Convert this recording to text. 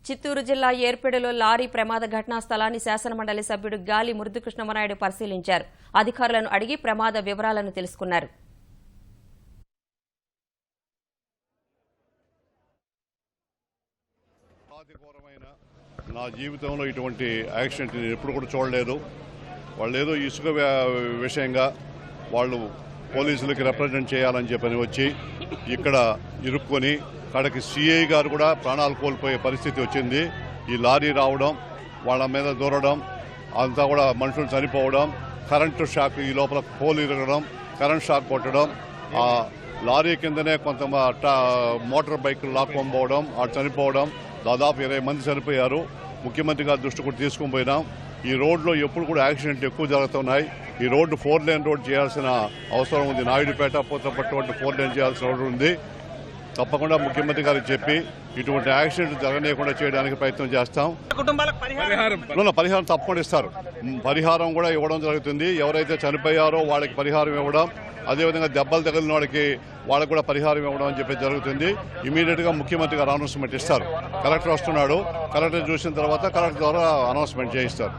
చిత్తూరు జిల్లా ఏర్పేడులో లారీ ప్రమాద ఘటనా స్థలాన్ని శాసనమండలి సభ్యుడు గాలి మురళీకృష్ణమనాయుడు పరిశీలించారు. అధికారులను అడిగి ప్రమాద వివరాలను తెలుసుకున్నారు. నా జీవితంలో ఇటువంటి యాక్సిడెంట్ నేను ఎప్పుడు కూడా చూడలేదు. వాళ్ళు ఏదో ఇసుక విషయంగా వాళ్ళు పోలీసులకి రిప్రజెంట్ చేయాలని చెప్పని వచ్చి ఇక్కడ ఇరుక్కొని కడకి సిఐ గారు కూడా ప్రాణాలు కోల్పోయే పరిస్థితి వచ్చింది. ఈ లారీ రావడం, వాళ్ళ మీద దూరడం, అంతా కూడా మనుషులు చనిపోవడం, కరెంటు షాక్, ఈ లోపల పోల్ ఇరగడం, కరెంట్ షాక్ కొట్టడం, ఆ లారీ కిందనే కొంత మోటార్ బైక్ లాక్కొని పోవడం, చనిపోవడం, దాదాపు 20 మంది చనిపోయారు. ముఖ్యమంత్రి గారి దృష్టి కూడా తీసుకుని పోయినాం. ఈ రోడ్లో ఎప్పుడు కూడా యాక్సిడెంట్లు ఎక్కువ జరుగుతున్నాయి. ఈ రోడ్డు 4 లేన్ రోడ్ చేయాల్సిన అవసరం ఉంది. నాయుడుపేట పోతపట్టు 4 లేన్ చేయాల్సిన రోడ్డు ఉంది. తప్పకుండా ముఖ్యమంత్రి గారికి చెప్పి ఇటువంటి యాక్సిడెంట్ జరగనీయకుండా చేయడానికి ప్రయత్నం చేస్తాం. పరిహారం తప్పకుండా ఇస్తారు. పరిహారం కూడా ఇవ్వడం జరుగుతుంది. ఎవరైతే చనిపోయారో వాళ్ళకి పరిహారం ఇవ్వడం, అదేవిధంగా దెబ్బలు తగిలిన వాళ్ళకి కూడా పరిహారం ఇవ్వడం అని చెప్పి జరుగుతుంది. ఇమీడియట్ గా ముఖ్యమంత్రి గారు అనౌన్స్మెంట్ ఇస్తారు. కలెక్టర్ వస్తున్నాడు, కలెక్టర్ చూసిన తర్వాత కలెక్టర్ ద్వారా అనౌన్స్మెంట్ చేయిస్తారు.